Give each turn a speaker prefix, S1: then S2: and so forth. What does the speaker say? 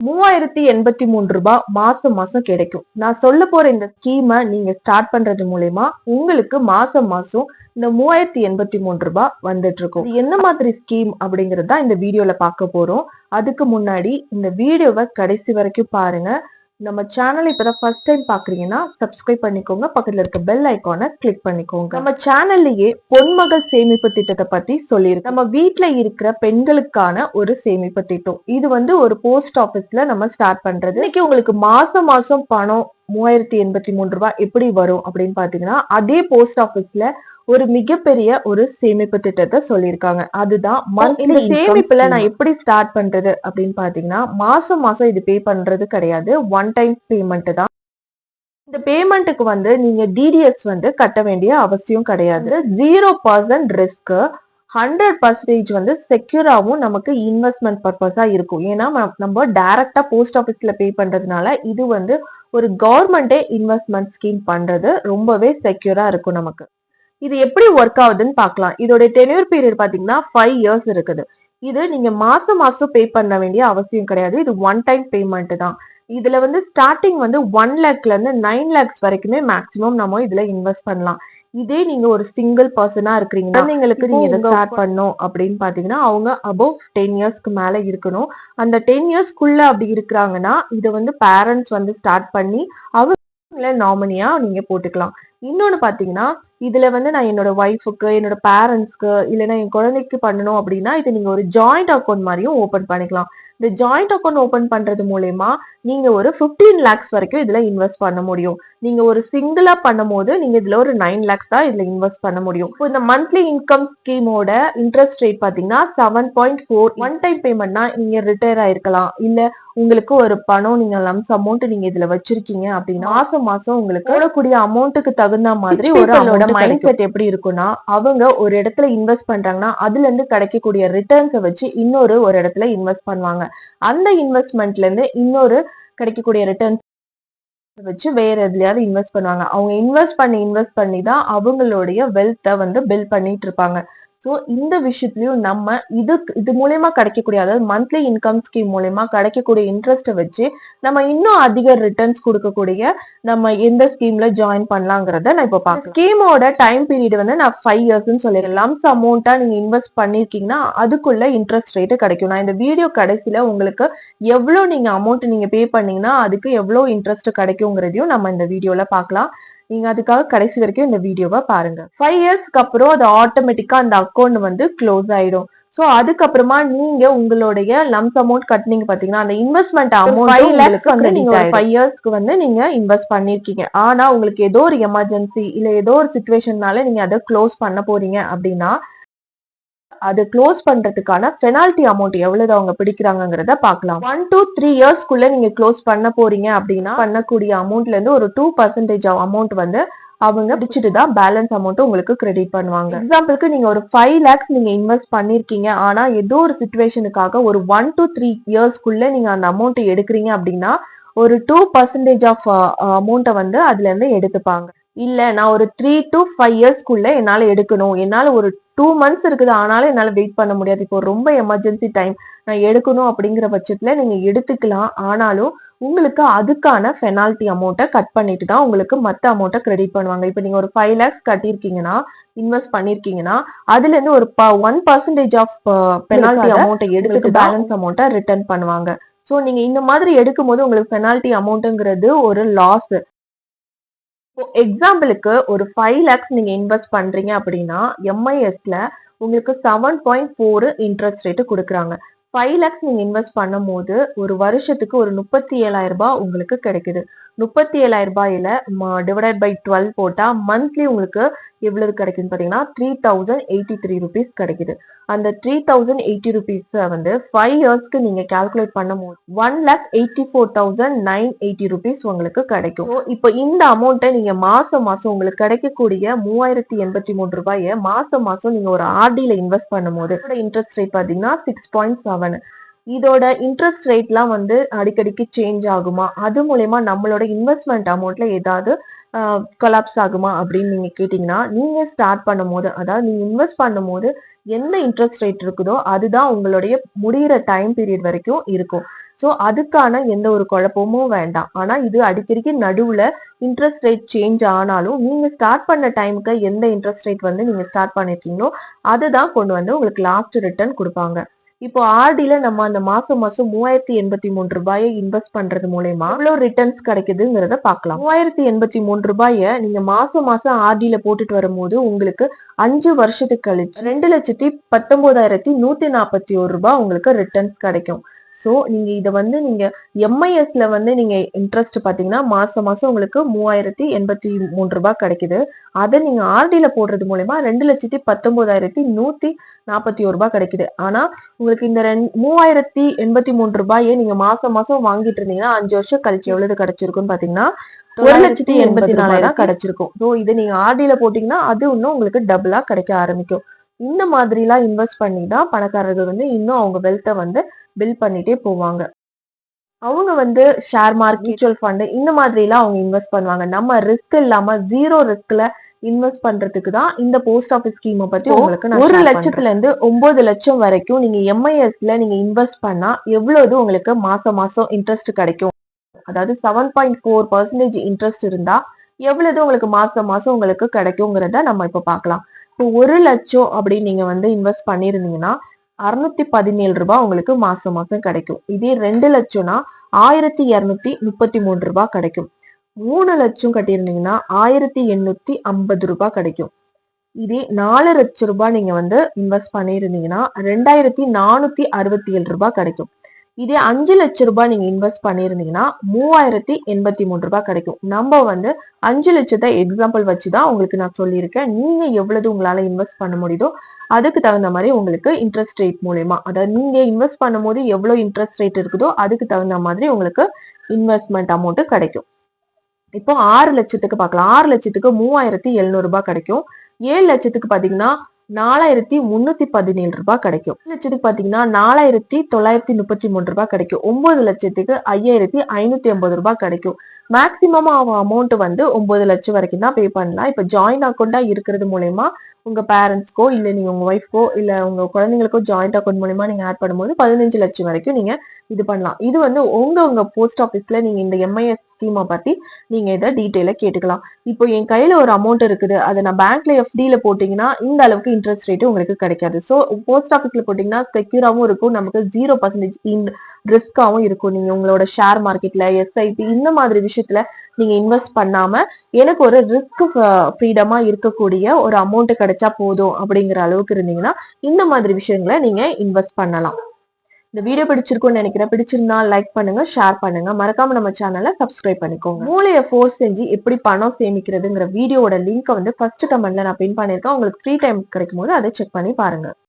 S1: ரூபாய் மாசம் மாசம் கிடைக்கும். நான் சொல்ல போற இந்த ஸ்கீமை நீங்க ஸ்டார்ட் பண்றது மூலயமா உங்களுக்கு மாசம் மாசம் இந்த ரூபாய் வந்துட்டு இருக்கும். என்ன மாதிரி ஸ்கீம் அப்படிங்கறத இந்த வீடியோல பார்க்க போறோம். அதுக்கு முன்னாடி இந்த வீடியோவை கடைசி வரைக்கும் பாருங்க. நம்ம சேனல் இப்பதான் ஃபர்ஸ்ட் டைம் பாக்குறீங்கன்னா சப்ஸ்கிரைப் பண்ணிக்கோங்க, பக்கத்துல இருக்க பெல் ஐக்கானை கிளிக் பண்ணிக்கோங்க. நம்ம சேனல்லையே பொன்மகள் சேமிப்பு திட்டத்தை பத்தி சொல்லியிருக்கு. நம்ம வீட்டுல இருக்கிற பெண்களுக்கான ஒரு சேமிப்பு திட்டம். இது ஒரு போஸ்ட் ஆபீஸ்ல நம்ம ஸ்டார்ட் பண்றது. இன்னைக்கு உங்களுக்கு மாசம் மாசம் பணம் ரூபாய் எப்படி வரும் அப்படின்னு பாத்தீங்கன்னா, அதே போஸ்ட் ஆபீஸ்ல ஒரு மிகப்பெரிய ஒரு சேமிப்பு திட்டத்தை சொல்லியிருக்காங்க. அதுதான் இந்த சேமிப்புல நான் எப்படி ஸ்டார்ட் பண்றது அப்படின்னு பாத்தீங்கன்னா, மாசம் மாசம் இது பே பண்றது கிடையாது, ஒன் டைம் பேமெண்ட் தான். இந்த பேமெண்ட்டுக்கு நீங்க டிடிஎஸ் கட்ட வேண்டிய அவசியம் கிடையாது. 0% ரிஸ்க், 100% செக்யூராவும் நமக்கு இன்வெஸ்ட்மெண்ட் பர்பஸா இருக்கும். ஏன்னா நம்ம டைரக்டா போஸ்ட் ஆபீஸ்ல பே பண்றதுனால இது ஒரு கவர்மெண்டே இன்வெஸ்ட்மெண்ட் ஸ்கீம் பண்றது ரொம்பவே செக்யூரா இருக்கும் நமக்கு. இது எப்படி ஒர்க் ஆகுதுன்னு பார்க்கலாம். இதோட டென்யூர் பீரியட் பாத்தீங்கன்னா 5 இயர்ஸ் இருக்குது. இது நீங்க மாசம் மாசம் பே பண்ண வேண்டிய அவசியம் கிடையாது. இது ஒன் டைம் பேமெண்ட் தான். இதுல ஸ்டார்டிங் 1 லேக்ல இருந்து 9 லேக்ஸ் வரைக்குமே மேக்சிமம் நம்ம இதுல இன்வெஸ்ட் பண்ணலாம். இதே நீங்க ஒரு சிங்கிள் பர்சனா இருக்கிறீங்கன்னா குழந்தைங்களுக்கு நீங்க இதை ஸ்டார்ட் பண்ணணும் அப்படின்னு பாத்தீங்கன்னா அவங்க அபவ் 10 இயர்ஸ்க்கு மேல இருக்கணும். அந்த 10 இயர்ஸ்க்குள்ள அப்படி இருக்கிறாங்கன்னா இதை பேரண்ட்ஸ் ஸ்டார்ட் பண்ணி அவங்க நாமினியா நீங்க போட்டுக்கலாம். இன்னொன்னு பாத்தீங்கன்னா இதுல நான் என்னோட ஒய்ஃபுக்கு, என்னோட பேரண்ட்ஸ்க்கு, இல்லைன்னா என் குழந்தைக்கு பண்ணணும் அப்படின்னா இது நீங்க ஒரு ஜாயிண்ட் அக்கௌண்ட் மாதிரியும் ஓபன் பண்ணிக்கலாம். இந்த ஜாயிண்ட் அக்கௌண்ட் ஓபன் பண்றது மூலயமா நீங்க ஒரு 15 லேக்ஸ் வரைக்கும் இதுல இன்வெஸ்ட் பண்ண முடியும். நீங்க ஒரு சிங்கிளா பண்ணும் போது நீங்க இதுல ஒரு 9 லேக்ஸ் தான் இதுல இன்வெஸ்ட் பண்ண முடியும். இந்த மந்த்லி இன்கம் ஸ்கீமோட இன்ட்ரெஸ்ட் ரேட் பாத்தீங்கன்னா 7.4. ஒன் டைம் பேமெண்ட்னா நீங்க ரிட்டையர் ஆயிருக்கலாம், இல்ல உங்களுக்கு ஒரு பணம் நீங்க லம்ஸ் அமௌண்ட் நீங்க இதுல வச்சிருக்கீங்க அப்படின்னா மாசம் மாசம் உங்களுக்கு போடக்கூடிய அமௌண்ட்டுக்கு தகுந்த மாதிரி ஒரு மைண்ட் செட் எப்படி இருக்கும்னா, அவங்க ஒரு இடத்துல இன்வெஸ்ட் பண்றாங்கன்னா அதுல இருந்து கிடைக்கக்கூடிய ரிட்டர்ன்ஸை வச்சு இன்னொரு ஒரு இடத்துல இன்வெஸ்ட் பண்ணுவாங்க. அந்த இன்வெஸ்ட்மெண்ட்ல இருந்து இன்னொரு கிடைக்கக்கூடிய ரிட்டர்ன்ஸ் வச்சு வேற எதுலயாவது இன்வெஸ்ட் பண்ணுவாங்க. அவங்க இன்வெஸ்ட் பண்ணி தான் அவங்களுடைய வெல்த்தை பில்ட் பண்ணிட்டு இருப்பாங்க. சோ இந்த விஷயத்திலயும் நம்ம இது மூலயமா கிடைக்கக்கூடிய, அதாவது மந்த்லி இன்கம் ஸ்கீம் மூலயமா கிடைக்கக்கூடிய இன்ட்ரெஸ்ட்டை வச்சு நம்ம இன்னும் அதிக ரிட்டர்ன்ஸ் கொடுக்கக்கூடிய நம்ம எந்த ஸ்கீம்ல ஜாயின் பண்ணலாங்கிறத நான் இப்ப பாக்க. ஸ்கீமோட டைம் பீரியட் நான் 5 இயர்ஸ்ன்னு சொல்லிடுறேன். லம்ஸ் அமௌண்டா நீங்க இன்வெஸ்ட் பண்ணிருக்கீங்கன்னா அதுக்குள்ள இன்ட்ரெஸ்ட் ரேட் கிடைக்கும். நான் இந்த வீடியோ கடைசியில உங்களுக்கு எவ்வளவு நீங்க அமௌண்ட் நீங்க பே பண்ணீங்கன்னா அதுக்கு எவ்வளவு இன்ட்ரெஸ்ட் கிடைக்குங்கிறதையும் நம்ம இந்த வீடியோல பாக்கலாம். நீங்க அதுக்காக கடைசி வரைக்கும் இந்த வீடியோவை பாருங்க. 5 இயர்ஸ்க்கு அப்புறம் அது ஆட்டோமேட்டிக்கா அந்த அக்கௌண்ட் க்ளோஸ் ஆயிடும். சோ அதுக்கப்புறமா நீங்க உங்களுடைய லம்ஸ் அமௌண்ட் கட்டினீங்க பாத்தீங்கன்னா அந்த இன்வெஸ்ட்மெண்ட் அமௌண்ட் 5 லேக்ஸ் நீங்க 5 இயர்ஸ்க்கு நீங்க இன்வெஸ்ட் பண்ணிருக்கீங்க. ஆனா உங்களுக்கு ஏதோ ஒரு எமர்ஜென்சி இல்ல ஏதோ ஒரு சிச்சுவேஷன்னால நீங்க அதை க்ளோஸ் பண்ண போறீங்க அப்படின்னா அது க்ளோஸ் பண்றதுக்கான பெனால்டி அமௌண்ட் எவ்வளவு அவங்க பிடிக்கிறாங்கிறத பாக்கலாம். 1 to 3 இயர்ஸ்க்குள்ள நீங்க க்ளோஸ் பண்ண போறீங்க அப்படின்னா பண்ணக்கூடிய அமௌண்ட்ல இருந்து ஒரு 2% அமௌண்ட் அவங்க பிடிச்சிட்டு தான் பேலன்ஸ் அமௌண்ட் உங்களுக்கு கிரெடிட் பண்ணுவாங்க. எக்ஸாம்பிளுக்கு நீங்க ஒரு 5 லேக்ஸ் நீங்க இன்வெஸ்ட் பண்ணிருக்கீங்க, ஆனா ஏதோ ஒரு சிச்சுவேஷனுக்காக ஒரு 1 to 3 இயர்ஸ்க்குள்ள நீங்க அந்த அமௌண்ட் எடுக்கிறீங்க அப்படின்னா ஒரு 2% ஆஃப் அமௌண்ட்டை அதுல இருந்து எடுத்துப்பாங்க. இல்ல நான் ஒரு 3 to 5 இயர்ஸ்க்குள்ள என்னால எடுக்கணும், என்னால ஒரு 2 months இருக்குது ஆனாலும் என்னால வெயிட் பண்ண முடியாது, இப்போ ரொம்ப எமர்ஜென்சி டைம் நான் எடுக்கணும் அப்படிங்கிற பட்சத்துல நீங்க எடுத்துக்கலாம். ஆனாலும் உங்களுக்கு அதுக்கான பெனால்டி அமௌண்ட்டை கட் பண்ணிட்டு தான் உங்களுக்கு மத்த அமௌண்ட்டை கிரெடிட் பண்ணுவாங்க. இப்போ நீங்க ஒரு 5 லேக்ஸ் கட்டியிருக்கீங்கன்னா இன்வெஸ்ட் பண்ணிருக்கீங்கன்னா அதுல இருந்து ஒரு 1% ஆஃப் பெனால்டி அமௌண்ட்டை எடுத்துட்டு பேலன்ஸ் அமௌண்ட்டை ரிட்டர்ன் பண்ணுவாங்க. சோ நீங்க இந்த மாதிரி எடுக்கும் போது உங்களுக்கு பெனால்டி அமௌண்ட்ங்கிறது ஒரு லாஸ். எக்ஸாம்பிளுக்கு ஒரு 5 லேக்ஸ் நீங்க இன்வெஸ்ட் பண்றீங்க அப்படின்னா எம்ஐஎஸ்ல உங்களுக்கு 7.4 இன்ட்ரெஸ்ட் ரேட் கொடுக்குறாங்க. 5 லேக்ஸ் நீங்க இன்வெஸ்ட் பண்ணும் போது ஒரு வருஷத்துக்கு ஒரு 37,000 ரூபாய் உங்களுக்கு கிடைக்குது. 37,000 ரூபாயில டிவைடட் பை 12 போட்டா மந்த்லி உங்களுக்கு எவ்வளவு கிடைக்குன்னு பாத்தீங்கன்னா 3083 ருபீஸ் கிடைக்குது. அந்த 3080 ருபீஸ் 5 இயர்ஸ்க்கு நீங்க கால்குலேட் பண்ணும் போது 1,84,980 ருபீஸ் உங்களுக்கு கிடைக்கும். இப்போ இந்த அமௌண்ட்டை நீங்க மாசம் மாசம் உங்களுக்கு கிடைக்கக்கூடிய 3083 ரூபாயை மாசம் மாசம் நீங்க ஒரு ஆர்டில இன்வெஸ்ட் பண்ணும் போது இன்ட்ரெஸ்ட் ரேட் பாத்தீங்கன்னா 6.7. இதோட இன்ட்ரெஸ்ட் ரேட்லாம் அடிக்கடிக்கு சேஞ்ச் ஆகுமா, அது மூலயமா நம்மளோட இன்வெஸ்ட்மெண்ட் அமௌண்ட்ல ஏதாவது கொலாப்ஸ் ஆகுமா அப்படின்னு நீங்க கேட்டீங்கன்னா, நீங்க ஸ்டார்ட் பண்ணும் போது, அதாவது நீங்க இன்வெஸ்ட் பண்ணும் போது என்ன இன்ட்ரெஸ்ட் ரேட் இருக்குதோ அதுதான் உங்களுடைய முடிகிற டைம் பீரியட் வரைக்கும் இருக்கும். சோ அதுக்கான எந்த ஒரு குழப்பமும் வேண்டாம். ஆனா இது அடிக்கடிக்கு நடுவுல இன்ட்ரெஸ்ட் ரேட் சேஞ்ச் ஆனாலும் நீங்க ஸ்டார்ட் பண்ண டைமுக்கு எந்த இன்ட்ரெஸ்ட் ரேட் வந்து நீங்க ஸ்டார்ட் பண்ணிருக்கீங்களோ அதுதான் கொண்டு வந்து உங்களுக்கு லாஸ்ட் ரிட்டர்ன் கொடுப்பாங்க. இப்போ ஆர்டில நம்ம அந்த மாசம் மாசம் 3083 இன்வெஸ்ட் பண்றது மூலயமா எவ்வளவு ரிட்டர்ன்ஸ் கிடைக்குதுங்கிறத பார்க்கலாம். 3083 நீங்க மாசம் மாசம் ஆர்டில போட்டுட்டு வரும்போது உங்களுக்கு 5 வருஷத்துக்கு கழிச்சு 2,19,141 உங்களுக்கு ரிட்டர்ன்ஸ் கிடைக்கும். சோ நீங்க இத வந்து நீங்க எம்ஐஎஸ்ல வந்து நீங்க இன்ட்ரெஸ்ட் பாத்தீங்கன்னா மாசம் மாசம் உங்களுக்கு 3083 கிடைக்குது. அதை நீங்க ஆர்டில போடுறது மூலமா 2,19,141 கிடைக்குது. ஆனா உங்களுக்கு இந்த 3083 நீங்க மாசம் மாசம் வாங்கிட்டு இருந்தீங்கன்னா 5 வருஷம் கழிச்சு எவ்வளவு கிடைச்சிருக்குன்னு பாத்தீங்கன்னா 1,84,000 தான் கிடைச்சிருக்கும். ஸோ இதை நீங்க ஆர்டில போட்டீங்கன்னா அது இன்னும் உங்களுக்கு டபுளா கிடைக்க ஆரம்பிக்கும். இந்த மாதிரி எல்லாம் இன்வெஸ்ட் பண்ணி தான் பணக்காரர்கள் வந்து இன்னும் அவங்க வெல்த்தை வந்து பில்ட் பண்ணிட்டே போவாங்க. அவங்க வந்து ஷேர் மார்க்கெட், மியூச்சுவல் ஃபண்ட் இந்த மாதிரி எல்லாம் அவங்க இன்வெஸ்ட் பண்ணுவாங்க. நம்ம ரிஸ்க் இல்லாம 0 ரிஸ்க்ல இன்வெஸ்ட் பண்றதுக்கு தான் இந்த போஸ்ட் ஆஃபீஸ் ஸ்கீமை பத்தி உங்களுக்கு 1 லட்சத்துல இருந்து 9 லட்சம் வரைக்கும் நீங்க எம்ஐஎஸ்ல நீங்க இன்வெஸ்ட் பண்ணா எவ்வளவு உங்களுக்கு மாசம் மாசம் இன்ட்ரெஸ்ட் கிடைக்கும். அதாவது 7.4% இன்ட்ரெஸ்ட் இருந்தா எவ்வளவு உங்களுக்கு மாசம் மாசம் உங்களுக்கு கிடைக்குங்கிறத நம்ம இப்ப பார்க்கலாம். இப்போ 1 லட்சம் அப்படின்னு நீங்க வந்து இன்வெஸ்ட் பண்ணிருந்தீங்கன்னா 617 உங்களுக்கு மாசம் மாசம் கிடைக்கும். இதே 2 லட்சம்னா 1233 கிடைக்கும். 3 லட்சம் கட்டியிருந்தீங்கன்னா 1850 கிடைக்கும். இதே 4 லட்சம் நீங்க வந்து இன்வெஸ்ட் பண்ணிருந்தீங்கன்னா 2467 கிடைக்கும். இதே 5 லட்சம் நீங்க இன்வெஸ்ட் பண்ணிருந்தீங்கன்னா 3083 கிடைக்கும். நம்ம வந்து 5 லட்சத்தை எக்ஸாம்பிள் வச்சுதான் உங்களுக்கு நான் சொல்லியிருக்கேன். நீங்க எவ்வளவு உங்களால இன்வெஸ்ட் பண்ண முடியுதோ அதுக்கு தகுந்த மாதிரி உங்களுக்கு இன்ட்ரெஸ்ட் ரேட் மூலயமா, அதாவது நீங்க இன்வெஸ்ட் பண்ணும் போது எவ்வளவு இன்ட்ரெஸ்ட் ரேட் இருக்குதோ அதுக்கு தகுந்த மாதிரி உங்களுக்கு இன்வெஸ்ட்மெண்ட் அமௌண்ட் கிடைக்கும். இப்போ 6 லட்சத்துக்கு பார்க்கலாம். 6 லட்சத்துக்கு 3700 கிடைக்கும். 7 லட்சத்துக்கு பாத்தீங்கன்னா 4317 கிடைக்கும். 1 லட்சத்துக்கு பாத்தீங்கன்னா 4933 கிடைக்கும். 9 லட்சத்துக்கு 5550 கிடைக்கும். மேக்சிமம் அமௌண்ட் வந்து 9 லட்சம் வரைக்கும் தான் பே பண்ணலாம். இப்ப ஜாயிண்ட் அக்கௌண்டா இருக்கிறது மூலயமா உங்க பேரண்ட்ஸ்க்கோ இல்ல நீங்க உங்க ஒய்ஃப்கோ இல்ல உங்க குழந்தைங்களுக்கோ ஜாயிண்ட் அக்கௌண்ட் மூலமா நீங்க ஆட் பண்ணும்போது 15 லட்சம் வரைக்கும் நீங்க இது பண்ணலாம். இது வந்து உங்க போஸ்ட் ஆபீஸ்ல நீங்க இந்த எம்ஐஎஸ் ஸ்கீமை பத்தி நீங்க இதை டீட்டெயில கேட்டுக்கலாம். இப்போ என் கையில ஒரு அமௌண்ட் இருக்குது, அதை நான் பேங்க்ல எஃப்டில போட்டீங்கன்னா இந்த அளவுக்கு இன்ட்ரெஸ்ட் ரேட் உங்களுக்கு கிடைக்காது. ஸோ போஸ்ட் ஆபீஸ்ல போட்டீங்கன்னா செக்யூராவும் இருக்கும், நமக்கு 0% ரிஸ்காவும் இருக்கும். நீங்க உங்களோட ஷேர் மார்க்கெட்ல எஸ்ஐபி இந்த மாதிரி விஷயத்துல நீங்க இன்வெஸ்ட் பண்ணாம எனக்கு ஒரு ரிஸ்க் ஃப்ரீடமா இருக்கக்கூடிய ஒரு அமௌண்ட் கிடைச்சா போதும் அப்படிங்கிற அளவுக்கு இருந்தீங்கன்னா இந்த மாதிரி விஷயங்களை நீங்க இன்வெஸ்ட் பண்ணலாம். இந்த வீடியோ பிடிச்சிருக்கும்னு நினைக்கிறேன். பிடிச்சிருந்தா லைக் பண்ணுங்க, ஷேர் பண்ணுங்க, மறக்காம நம்ம சேனலை சப்ஸ்கிரைப் பண்ணிக்கோங்க. மூளையை ஃபோர்ஸ் செஞ்சு எப்படி பணம் சேமிக்கிறதுங்கிற வீடியோட லிங்க் வந்து ஃபர்ஸ்ட் கமெண்ட்ல நான் பின் பண்ணிருக்கேன். உங்களுக்கு ஃப்ரீ டைம் கிடைக்கும் போது அதை செக் பண்ணி பாருங்க.